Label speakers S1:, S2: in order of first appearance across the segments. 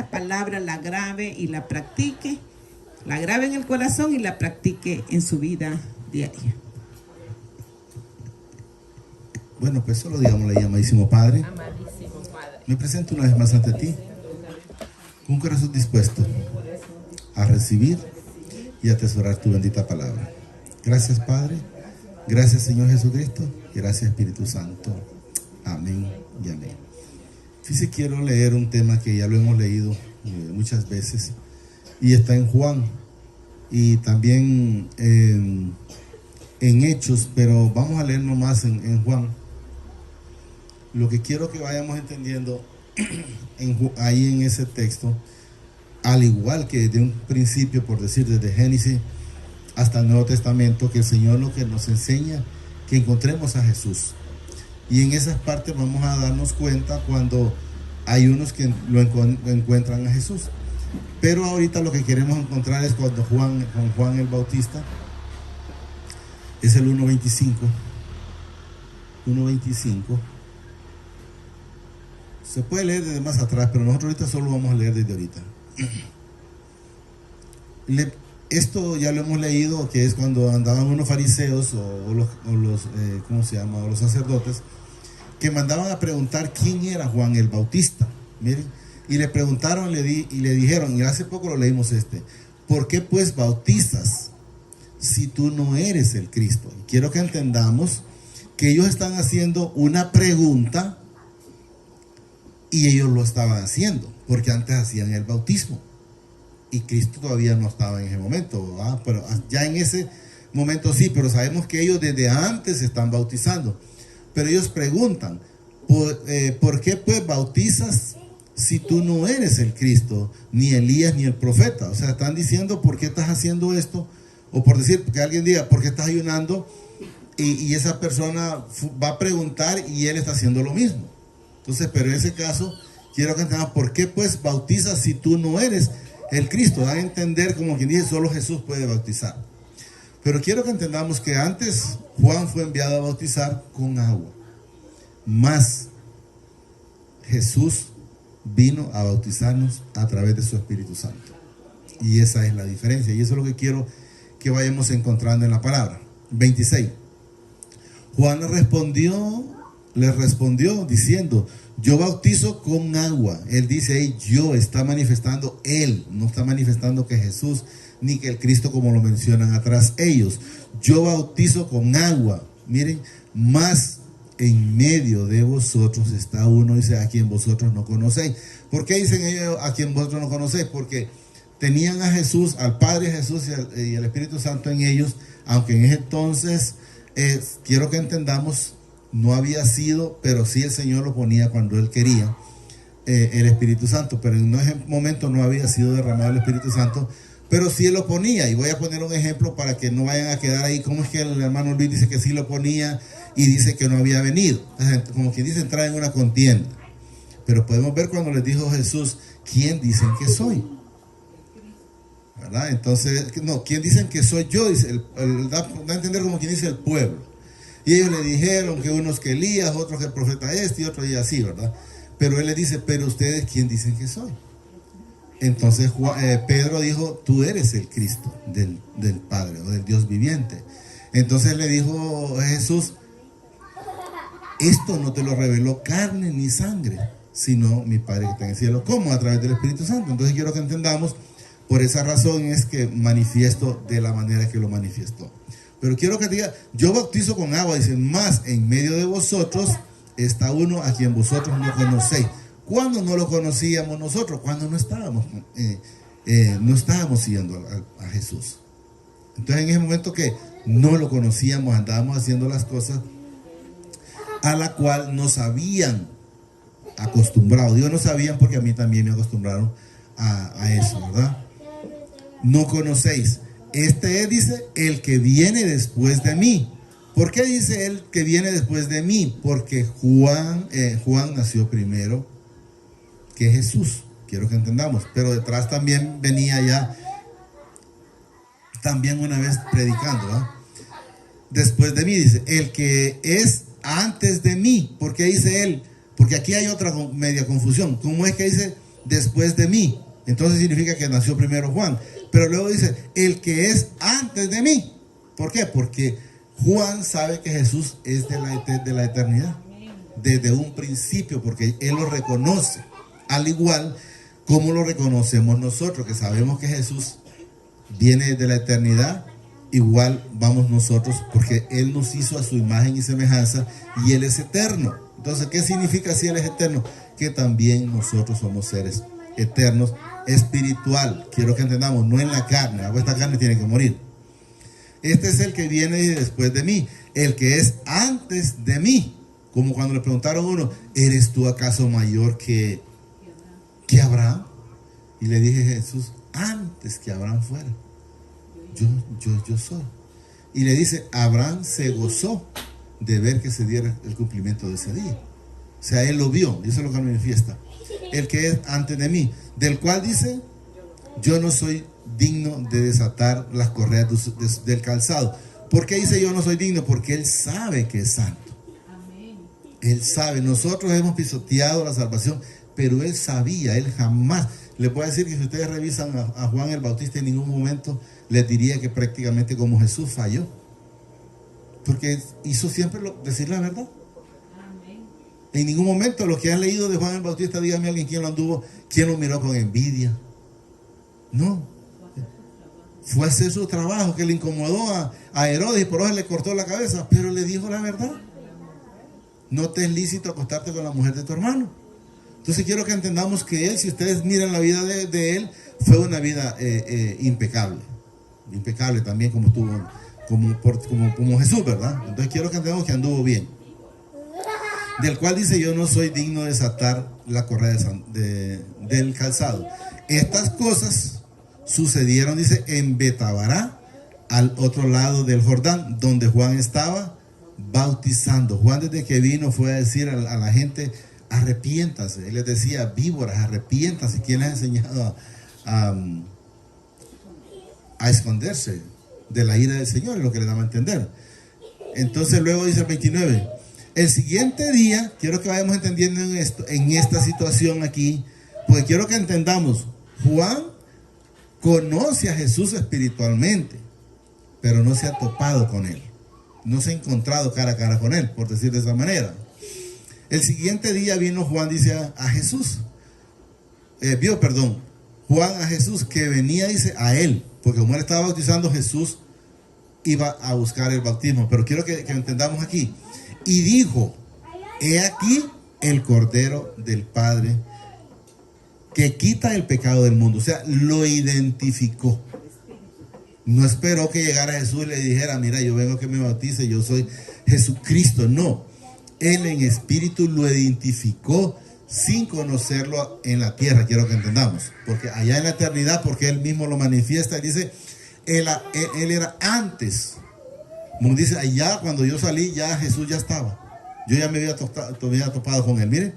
S1: esta palabra la grabe y la practique, la grabe en el corazón y la practique en su vida diaria.
S2: Bueno, pues solo digámosle, amadísimo Padre,
S1: Amadísimo Padre,
S2: me presento una vez más ante ti, con un corazón dispuesto a recibir y atesorar tu bendita palabra. Gracias, Padre. Gracias, Señor Jesucristo. Gracias, Espíritu Santo. Amén y amén. Fíjese, quiero leer un tema que ya lo hemos leído muchas veces y está en Juan y también en Hechos, pero vamos a leer nomás en Juan. Lo que quiero que vayamos entendiendo ahí en ese texto, al igual que desde un principio, por decir, desde Génesis hasta el Nuevo Testamento, que el Señor lo que nos enseña, que encontremos a Jesús. Y en esas partes vamos a darnos cuenta cuando hay unos que lo encuentran a Jesús. Pero ahorita lo que queremos encontrar es cuando con Juan el Bautista, es el 1.25. 1.25. Se puede leer desde más atrás, pero nosotros ahorita solo vamos a leer desde ahorita. Esto ya lo hemos leído, que es cuando andaban unos fariseos o los ¿cómo se llama? O los sacerdotes, que mandaban a preguntar quién era Juan el Bautista. Miren, y le preguntaron y le dijeron, y hace poco lo leímos ¿por qué pues bautizas si tú no eres el Cristo? Y quiero que entendamos que ellos están haciendo una pregunta y ellos lo estaban haciendo, porque antes hacían el bautismo y Cristo todavía no estaba en ese momento, ¿verdad? Pero ya en ese momento sí, pero sabemos que ellos desde antes se están bautizando. Pero ellos preguntan, ¿por qué pues bautizas si tú no eres el Cristo, ni Elías, ni el profeta? O sea, están diciendo, ¿por qué estás haciendo esto? O por decir, que alguien diga, ¿por qué estás ayunando? Y esa persona va a preguntar y él está haciendo lo mismo. Entonces, pero en ese caso, quiero que entendamos, ¿por qué pues bautizas si tú no eres el Cristo? Dan a entender, como quien dice, solo Jesús puede bautizar. Pero quiero que entendamos que antes Juan fue enviado a bautizar con agua, más Jesús vino a bautizarnos a través de su Espíritu Santo. Y esa es la diferencia, y eso es lo que quiero que vayamos encontrando en la palabra. 26. Juan le respondió diciendo, yo bautizo con agua. Él dice, yo, está manifestando él, no está manifestando que Jesús ni que el Cristo, como lo mencionan atrás ellos. Yo bautizo con agua. Miren, más en medio de vosotros está uno, dice, a quien vosotros no conocéis. ¿Por qué dicen ellos a quien vosotros no conocéis? Porque tenían a Jesús, al Padre Jesús y al Espíritu Santo en ellos, aunque en ese entonces, quiero que entendamos, no había sido, pero sí el Señor lo ponía cuando Él quería, el Espíritu Santo, pero en ese momento no había sido derramado el Espíritu Santo, pero sí Él lo ponía. Y voy a poner un ejemplo para que no vayan a quedar ahí, como es que el hermano Luis dice que sí lo ponía y dice que no había venido. Entonces, como quien dice, entrar en una contienda. Pero podemos ver cuando les dijo Jesús, ¿quién dicen que soy? ¿Verdad? Entonces, no, ¿quién dicen que soy yo? Dice, da a entender como quien dice el pueblo. Y ellos le dijeron que unos que Elías, otros que el profeta y otros y así, ¿verdad? Pero él le dice, pero ustedes, ¿quién dicen que soy? Entonces Pedro dijo, tú eres el Cristo del Padre o del Dios viviente. Entonces le dijo Jesús, esto no te lo reveló carne ni sangre, sino mi Padre que está en el cielo. ¿Cómo? A través del Espíritu Santo. Entonces quiero que entendamos, por esa razón es que manifiesto de la manera que lo manifestó. Pero quiero que diga, yo bautizo con agua, dice, más en medio de vosotros está uno a quien vosotros no conocéis. ¿Cuándo no lo conocíamos nosotros? Cuando no estábamos siguiendo a Jesús. Entonces en ese momento que no lo conocíamos, andábamos haciendo las cosas a la cual nos habían acostumbrado. Digo no sabían porque a mí también me acostumbraron a eso, ¿verdad? No conocéis. Este es, dice, el que viene después de mí. ¿Por qué dice él que viene después de mí? Porque Juan nació primero que Jesús. Quiero que entendamos. Pero detrás también venía ya, también una vez predicando, ¿verdad? Después de mí, dice, el que es antes de mí. ¿Por qué dice él? Porque aquí hay otra media confusión. ¿Cómo es que dice después de mí. Entonces significa que nació primero Juan. Pero luego dice, el que es antes de mí. ¿Por qué? Porque Juan sabe que Jesús es de la eternidad. Desde un principio, porque él lo reconoce. Al igual como lo reconocemos nosotros, que sabemos que Jesús viene de la eternidad. Igual vamos nosotros, porque Él nos hizo a su imagen y semejanza y Él es eterno. Entonces, ¿qué significa si Él es eterno? Que también nosotros somos seres eternos, espiritual. Quiero que entendamos, no en la carne. Esta carne tiene que morir. Este es el que viene después de mí, el que es antes de mí. Como cuando le preguntaron a uno, ¿eres tú acaso mayor que Abraham? Y le dije, Jesús, antes que Abraham fuera. Yo soy. Y le dice, Abraham se gozó de ver que se diera el cumplimiento de ese día. O sea, él lo vio, y eso es lo que manifiesta. El que es antes de mí, del cual dice, yo no soy digno de desatar las correas del calzado. ¿Por qué dice yo no soy digno? Porque él sabe que es santo. Él sabe, nosotros hemos pisoteado la salvación, pero él sabía, él jamás. Le puedo decir que si ustedes revisan a Juan el Bautista, en ningún momento les diría que prácticamente como Jesús falló. Porque hizo siempre decir la verdad. En ningún momento los que han leído de Juan el Bautista, dígame alguien quién lo miró con envidia. No. Fue a hacer su trabajo que le incomodó a Herodes y por eso le cortó la cabeza, pero le dijo la verdad. No te es lícito acostarte con la mujer de tu hermano. Entonces quiero que entendamos que él, si ustedes miran la vida de él, fue una vida impecable. Impecable también como estuvo, como Jesús, ¿verdad? Entonces quiero que entendamos que anduvo bien. Del cual dice, yo no soy digno de desatar la correa del calzado. Estas cosas sucedieron, dice, en Betabará, al otro lado del Jordán, donde Juan estaba bautizando. Juan desde que vino fue a decir a la gente, arrepiéntase. Él les decía, víboras, arrepiéntase. ¿Quién les ha enseñado a esconderse de la ira del Señor? Es lo que le daba a entender. Entonces luego dice el 29, el siguiente día, quiero que vayamos entendiendo en esta situación aquí, porque quiero que entendamos, Juan conoce a Jesús espiritualmente, pero no se ha topado con él. No se ha encontrado cara a cara con él, por decir de esa manera. El siguiente día vino Juan, dice a Jesús. Juan a Jesús que venía, dice, a él. Porque como él estaba bautizando, Jesús iba a buscar el bautismo. Pero quiero que entendamos aquí. Y dijo, he aquí el Cordero del Padre que quita el pecado del mundo. O sea, lo identificó. No esperó que llegara Jesús y le dijera, mira, yo vengo a que me bautice, yo soy Jesucristo. No, él en espíritu lo identificó sin conocerlo en la tierra. Quiero que entendamos, porque allá en la eternidad, porque él mismo lo manifiesta y dice, él era antes. Como dice, allá cuando yo salí, ya Jesús ya estaba. Yo ya me había topado con él. Miren,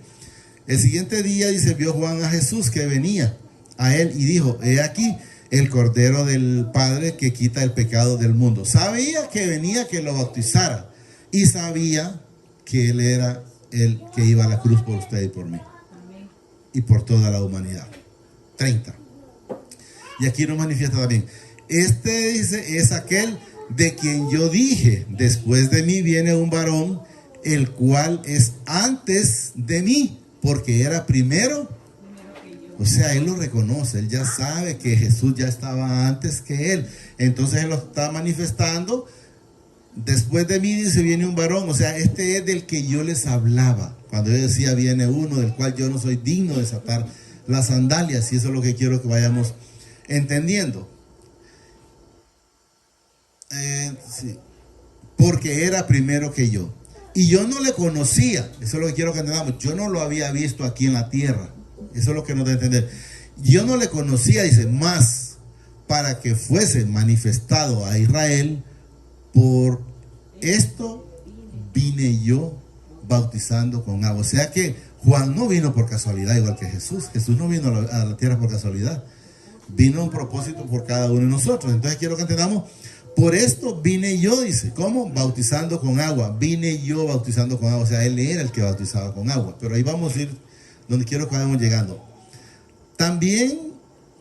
S2: el siguiente día, dice, vio Juan a Jesús que venía a él y dijo, he aquí el Cordero del Padre que quita el pecado del mundo. Sabía que venía que lo bautizara y sabía que él era el que iba a la cruz por usted y por mí. Amén. Y por toda la humanidad. 30. Y aquí nos manifiesta también. Este, dice, es aquel de quien yo dije, después de mí viene un varón, el cual es antes de mí, porque era primero. O sea, él lo reconoce, él ya sabe que Jesús ya estaba antes que él. Entonces él lo está manifestando. Después de mí, dice, viene un varón. O sea, este es del que yo les hablaba. Cuando yo decía, viene uno del cual yo no soy digno de desatar las sandalias. Y eso es lo que quiero que vayamos entendiendo. Sí. Porque era primero que yo. Y yo no le conocía. Eso es lo que quiero que entendamos. Yo no lo había visto aquí en la tierra. Eso es lo que nos da a entender. Yo no le conocía, dice, más para que fuese manifestado a Israel. Por esto vine yo bautizando con agua. O sea que Juan no vino por casualidad, igual que Jesús. Jesús no vino a la tierra por casualidad. Vino a un propósito por cada uno de nosotros. Entonces quiero que entendamos. Por esto vine yo, dice, ¿cómo? Bautizando con agua. Vine yo bautizando con agua. O sea, él era el que bautizaba con agua. Pero ahí vamos a ir donde quiero que vayamos llegando. También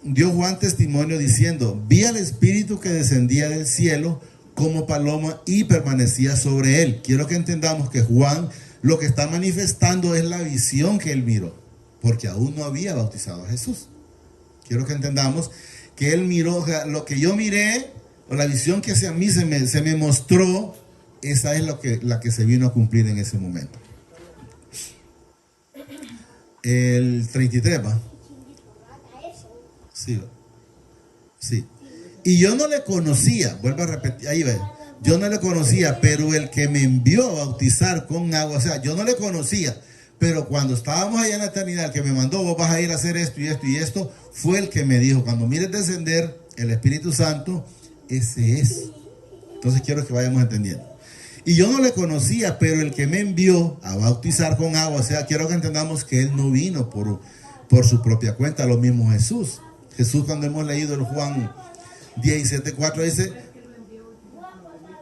S2: dio Juan testimonio diciendo: vi al Espíritu que descendía del cielo como paloma y permanecía sobre él. Quiero que entendamos que Juan lo que está manifestando es la visión que él miró, porque aún no había bautizado a Jesús. Quiero que entendamos que él miró, o sea, lo que yo miré, o la visión que hacia mí se me mostró, esa es la que se vino a cumplir en ese momento. El 33, ¿va? Sí, sí. Y yo no le conocía, vuelvo a repetir, ahí ve, yo no le conocía, pero el que me envió a bautizar con agua, o sea, yo no le conocía, pero cuando estábamos allá en la eternidad, el que me mandó, vos vas a ir a hacer esto y esto y esto, fue el que me dijo: cuando mires descender el Espíritu Santo, ese es. Entonces quiero que vayamos entendiendo. Y yo no le conocía, pero el que me envió a bautizar con agua, o sea, quiero que entendamos que él no vino por su propia cuenta, lo mismo Jesús. Jesús, cuando hemos leído el Juan 17:4, dice: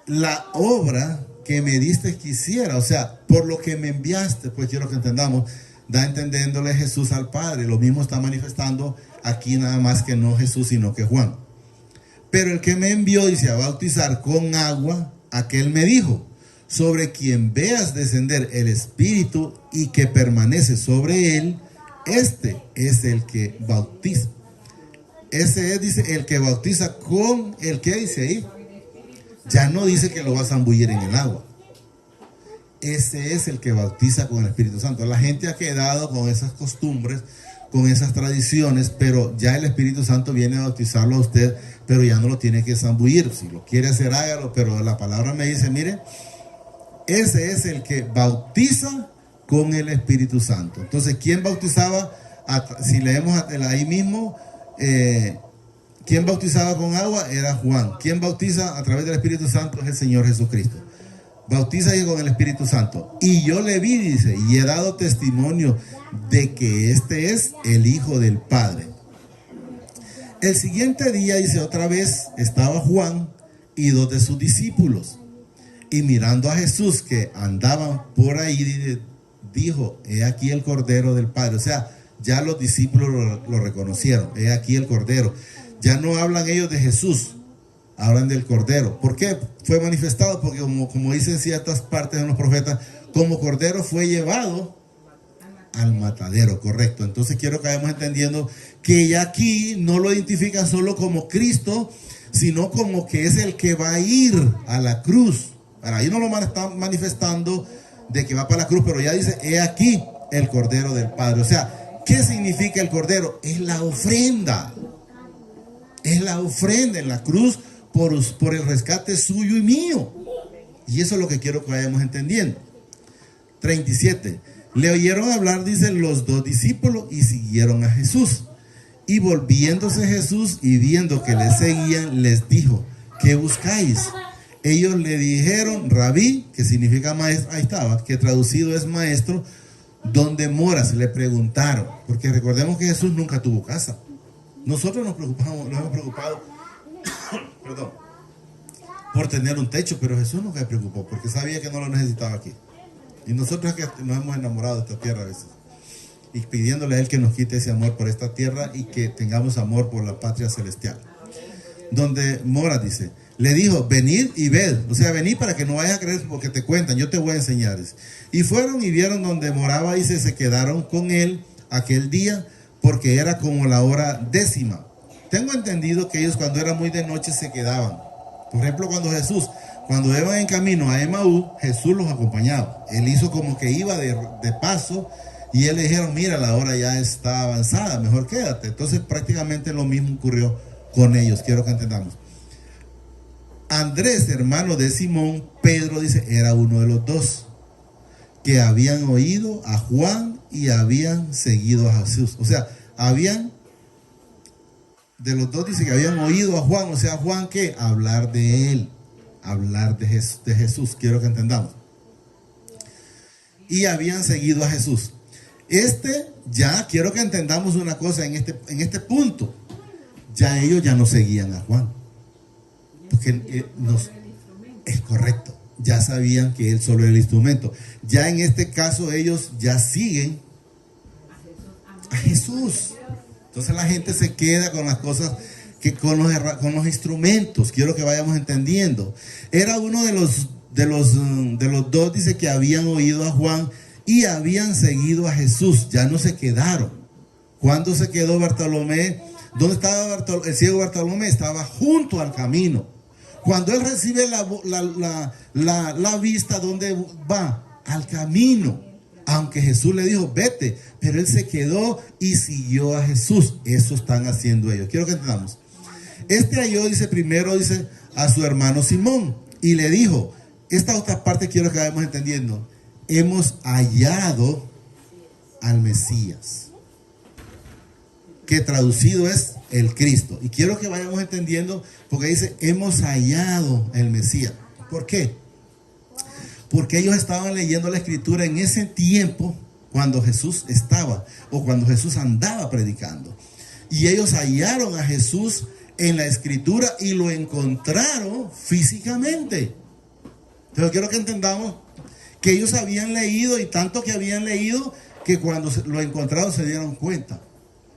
S2: la obra que me diste quisiera, o sea, por lo que me enviaste, pues quiero que entendamos, da entendiéndole Jesús al Padre. Lo mismo está manifestando aquí, nada más que no Jesús, sino que Juan. Pero el que me envió, dice, a bautizar con agua, aquel me dijo: sobre quien veas descender el Espíritu y que permanece sobre él, este es el que bautiza. Ese es, dice, el que bautiza con el que dice ahí. Ya no dice que lo va a zambullir en el agua. Ese es el que bautiza con el Espíritu Santo. La gente ha quedado con esas costumbres, con esas tradiciones, pero ya el Espíritu Santo viene a bautizarlo a usted, pero ya no lo tiene que zambullir. Si lo quiere hacer, hágalo, pero la palabra me dice, mire, ese es el que bautiza con el Espíritu Santo. Entonces, ¿quién bautizaba? Si leemos ahí mismo, ¿quién bautizaba con agua? Era Juan. ¿Quién bautiza a través del Espíritu Santo? Es el Señor Jesucristo. Bautiza con el Espíritu Santo. Y yo le vi, dice, y he dado testimonio de que este es el Hijo del Padre. El siguiente día, dice, otra vez estaba Juan y 2 de sus discípulos. Y mirando a Jesús que andaban por ahí, dijo: he aquí el Cordero del Padre. O sea, ya los discípulos lo reconocieron. He aquí el Cordero. Ya no hablan ellos de Jesús, hablan del Cordero. ¿Por qué? Fue manifestado porque como dicen ciertas partes de los profetas, como Cordero fue llevado al matadero, correcto. Entonces quiero que vayamos entendiendo que ya aquí no lo identifican solo como Cristo, sino como que es el que va a ir a la cruz. Ahora, ahí no lo están manifestando de que va para la cruz, pero ya dice: he aquí el Cordero del Padre. O sea, ¿qué significa el Cordero? Es la ofrenda. Es la ofrenda en la cruz por el rescate suyo y mío. Y eso es lo que quiero que vayamos entendiendo. 37. Le oyeron hablar, dicen, los 2 discípulos y siguieron a Jesús. Y volviéndose Jesús y viendo que le seguían, les dijo: ¿qué buscáis? Ellos le dijeron: Rabí, que significa maestro, ahí estaba, que traducido es maestro, ¿dónde moras? Le preguntaron, porque recordemos que Jesús nunca tuvo casa. Nosotros nos hemos preocupado perdón, por tener un techo, pero Jesús nunca se preocupó, porque sabía que no lo necesitaba aquí. Y nosotros que nos hemos enamorado de esta tierra a veces, y pidiéndole a Él que nos quite ese amor por esta tierra y que tengamos amor por la patria celestial. Donde mora, dice, le dijo: venid y ved. O sea, venid para que no vayas a creer porque te cuentan, yo te voy a enseñar. Y fueron y vieron donde moraba y se quedaron con él aquel día, porque era como la hora 10. Tengo entendido que ellos, cuando era muy de noche, se quedaban. Por ejemplo, cuando iban en camino a Emaú, Jesús los acompañaba. Él hizo como que iba de paso, y él le dijeron: mira, la hora ya está avanzada, mejor quédate. Entonces prácticamente lo mismo ocurrió con ellos. Quiero que entendamos. Andrés, hermano de Simón, Pedro, dice, era uno de los 2 que habían oído a Juan y habían seguido a Jesús. O sea, de los 2 dice que habían oído a Juan. O sea, Juan, ¿qué? Hablar de él, hablar de Jesús. Quiero que entendamos. Y habían seguido a Jesús. Ya quiero que entendamos una cosa en este punto. Ya ellos ya no seguían a Juan, porque es correcto, ya sabían que él solo era el instrumento. Ya en este caso ellos ya siguen a Jesús. Entonces la gente se queda con las cosas, con los instrumentos. Quiero que vayamos entendiendo. Era uno de los dos, dice, que habían oído a Juan y habían seguido a Jesús. Ya no se quedaron. ¿Cuándo se quedó Bartolomé? ¿Dónde estaba el ciego Bartolomé? Estaba junto al camino. Cuando él recibe la vista, ¿dónde va? Al camino. Aunque Jesús le dijo, vete, pero él se quedó y siguió a Jesús. Eso están haciendo ellos. Quiero que entendamos. Halló, dice, primero, dice, a su hermano Simón y le dijo, esta otra parte quiero que vayamos entendiendo. Hemos hallado al Mesías, que traducido es el Cristo. Y quiero que vayamos entendiendo, porque dice, hemos hallado el Mesías. ¿Por qué? Porque ellos estaban leyendo la escritura en ese tiempo, cuando Jesús estaba, o cuando Jesús andaba predicando. Y ellos hallaron a Jesús en la escritura y lo encontraron físicamente. Pero quiero que entendamos que ellos habían leído, y tanto que habían leído, que cuando lo encontraron se dieron cuenta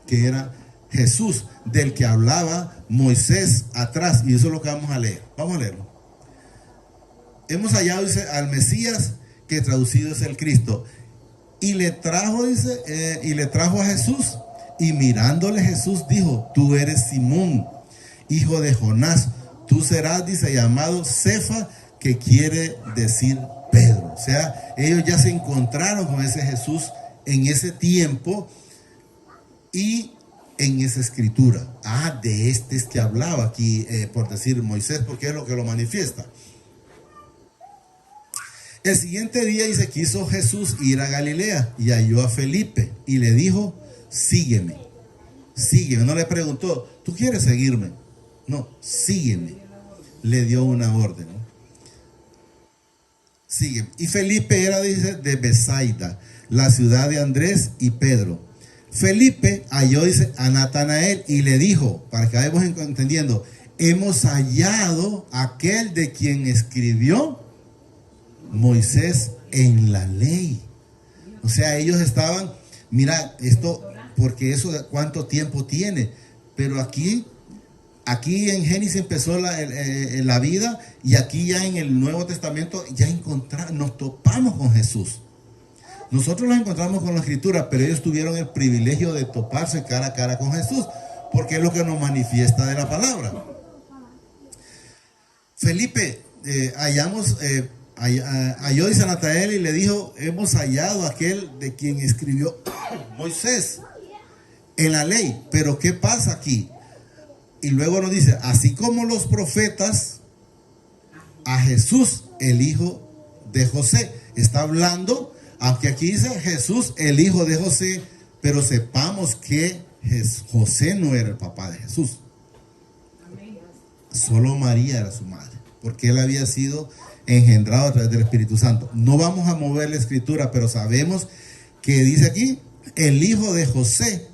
S2: que era Jesús, del que hablaba Moisés atrás. Y eso es lo que vamos a leer. Vamos a leerlo. Hemos hallado, dice, al Mesías, que traducido es el Cristo. Y le trajo, dice, y le trajo a Jesús. Y mirándole Jesús dijo, tú eres Simón, hijo de Jonás. Tú serás, dice, llamado Cefa, que quiere decir Pedro. O sea, ellos ya se encontraron con ese Jesús en ese tiempo y en esa escritura. De este es que hablaba aquí, por decir Moisés, porque es lo que lo manifiesta. El siguiente día, dice, quiso Jesús ir a Galilea y halló a Felipe y le dijo, sígueme, sígueme. No le preguntó, ¿tú quieres seguirme? No, sígueme. Le dio una orden, ¿no? Sígueme. Y Felipe era, dice, de Besaida, la ciudad de Andrés y Pedro. Felipe halló, dice, a Natanael y le dijo, para que vayamos entendiendo, hemos hallado aquel de quien escribió Moisés en la ley. O sea, ellos estaban, mira, esto, porque eso de cuánto tiempo tiene, pero aquí en Génesis empezó la vida, y aquí ya en el Nuevo Testamento ya nos topamos con Jesús. Nosotros los encontramos con la escritura, pero ellos tuvieron el privilegio de toparse cara a cara con Jesús, porque es lo que nos manifiesta de la palabra. Felipe, halló, dice, a Natanael y le dijo, hemos hallado aquel de quien escribió Moisés en la ley. Pero ¿qué pasa aquí? Y luego nos dice, así como los profetas, a Jesús, el hijo de José. Está hablando, aunque aquí dice Jesús, el hijo de José, pero sepamos que José no era el papá de Jesús. Solo María era su madre, porque él había sido engendrado a través del Espíritu Santo. No vamos a mover la escritura, pero sabemos que dice aquí, el hijo de José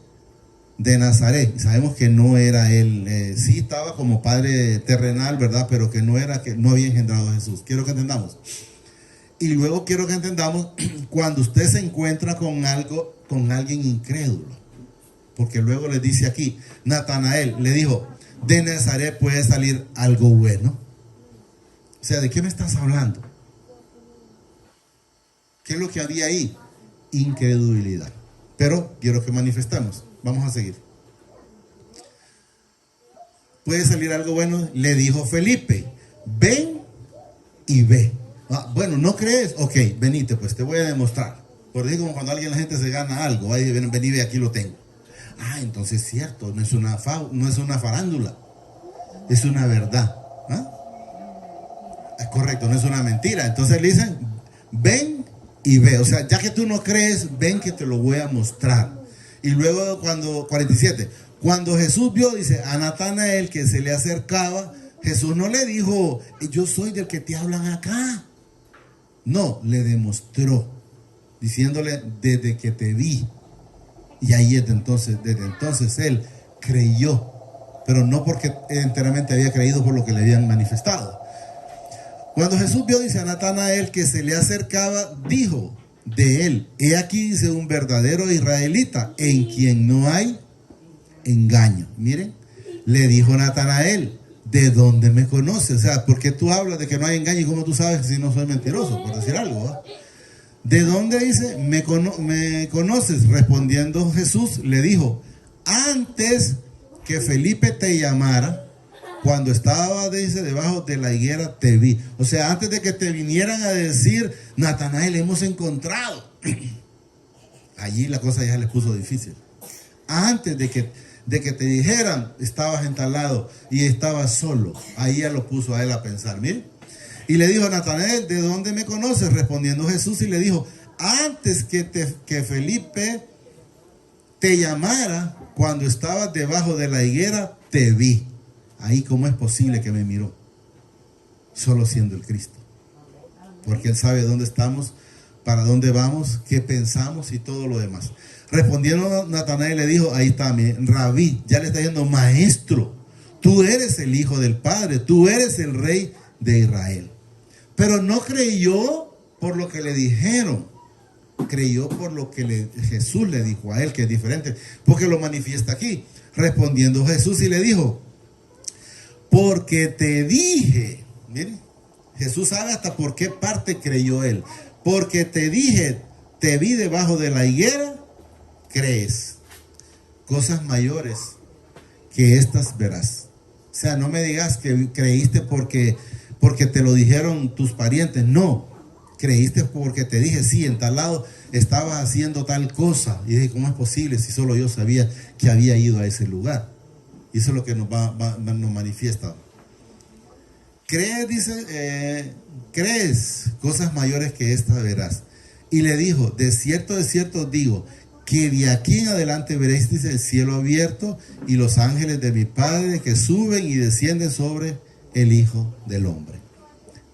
S2: de Nazaret. Y sabemos que no era él, sí estaba como padre terrenal, ¿verdad? Pero que no había engendrado a Jesús. Quiero que entendamos. Y luego quiero que entendamos cuando usted se encuentra con alguien incrédulo. Porque luego le dice aquí, Natanael le dijo, de Nazaret puede salir algo bueno. O sea, ¿de qué me estás hablando? ¿Qué es lo que había ahí? Incredulidad. Pero quiero que manifestamos. Vamos a seguir. ¿Puede salir algo bueno? Le dijo Felipe, ven y ve. Bueno, ¿no crees? Ok, venite, pues te voy a demostrar. Porque es como cuando la gente se gana algo. Ahí ven y ve, aquí lo tengo. Entonces es cierto, no es una farándula. Es una verdad. Es correcto, no es una mentira. Entonces le dicen, ven y ve. O sea, ya que tú no crees, ven que te lo voy a mostrar. Y luego 47, cuando Jesús vio, dice, a Natanael que se le acercaba, Jesús no le dijo, yo soy del que te hablan acá. No, le demostró, diciéndole, desde que te vi. Y ahí desde entonces él creyó, pero no porque enteramente había creído por lo que le habían manifestado. Cuando Jesús vio, dice, a Natanael que se le acercaba, dijo de él, he aquí, dice, un verdadero israelita en quien no hay engaño. Miren, le dijo Natanael, ¿de dónde me conoces? O sea, ¿por qué tú hablas de que no hay engaño y cómo tú sabes si no soy mentiroso? Por decir algo, ¿va? ¿De dónde dice? Me conoces. Respondiendo Jesús, le dijo, antes que Felipe te llamara, cuando estaba, dice, debajo de la higuera, te vi. O sea, antes de que te vinieran a decir, Natanael, hemos encontrado. Allí la cosa ya les puso difícil. Antes de que te dijeran, estabas entalado y estabas solo. Ahí ya lo puso a él a pensar. Miren. Y le dijo a Natanael, ¿de dónde me conoces? Respondiendo Jesús y le dijo, antes que Felipe te llamara, cuando estabas debajo de la higuera, te vi. Ahí, ¿cómo es posible que me miró? Solo siendo el Cristo. Porque Él sabe dónde estamos, para dónde vamos, qué pensamos y todo lo demás. Respondiendo Natanael le dijo, ahí está, mi Rabí, ya le está diciendo, maestro, tú eres el Hijo del Padre, tú eres el Rey de Israel. Pero no creyó por lo que le dijeron, creyó por lo que Jesús le dijo a él, que es diferente, porque lo manifiesta aquí. Respondiendo Jesús y le dijo, porque te dije, miren, Jesús sabe hasta por qué parte creyó él. Porque te dije, te vi debajo de la higuera, crees. Cosas mayores que estas verás. O sea, no me digas que creíste porque te lo dijeron tus parientes. No, creíste porque te dije, sí, en tal lado estabas haciendo tal cosa. Y dije, ¿cómo es posible si solo yo sabía que había ido a ese lugar? Y eso es lo que nos manifiesta. Crees, dice, crees cosas mayores que estas verás. Y le dijo, de cierto digo, que de aquí en adelante veréis, dice, el cielo abierto y los ángeles de mi Padre que suben y descienden sobre el Hijo del Hombre.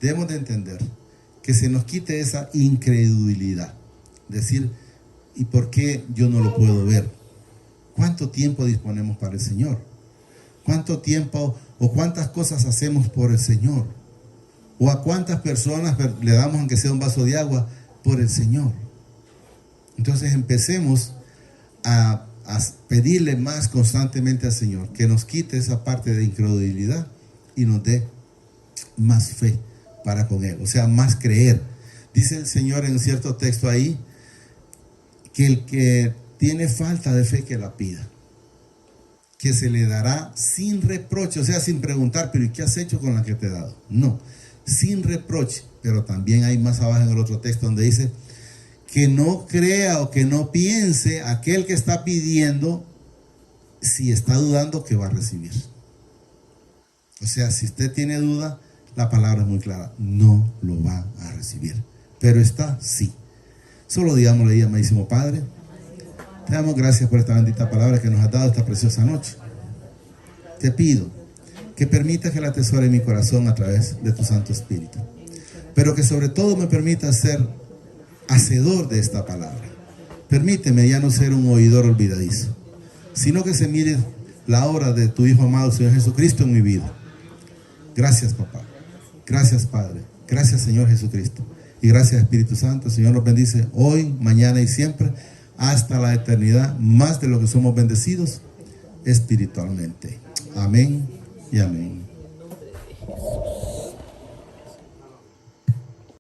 S2: Debemos de entender que se nos quite esa incredulidad. Decir, ¿y por qué yo no lo puedo ver? ¿Cuánto tiempo disponemos para el Señor? ¿Cuánto tiempo o cuántas cosas hacemos por el Señor? ¿O a cuántas personas le damos, aunque sea un vaso de agua, por el Señor? Entonces empecemos a pedirle más constantemente al Señor que nos quite esa parte de incredulidad y nos dé más fe para con Él, o sea, más creer. Dice el Señor en cierto texto ahí que el que tiene falta de fe que la pida, que se le dará sin reproche, o sea, sin preguntar, pero ¿y qué has hecho con la que te he dado? No, sin reproche. Pero también hay más abajo en el otro texto donde dice que no crea o que no piense aquel que está pidiendo si está dudando que va a recibir. O sea, si usted tiene duda, la palabra es muy clara, no lo va a recibir. Pero está, sí. Solo digámosle ahí, amadísimo Padre, te damos gracias por esta bendita palabra que nos has dado esta preciosa noche. Te pido que permitas que la atesore en mi corazón a través de tu Santo Espíritu. Pero que sobre todo me permita ser hacedor de esta palabra. Permíteme ya no ser un oidor olvidadizo, sino que se mire la obra de tu Hijo amado, Señor Jesucristo, en mi vida. Gracias, papá. Gracias, Padre. Gracias, Señor Jesucristo. Y gracias, Espíritu Santo. El Señor nos bendice hoy, mañana y siempre, hasta la eternidad, más de lo que somos bendecidos espiritualmente. Amén y amén.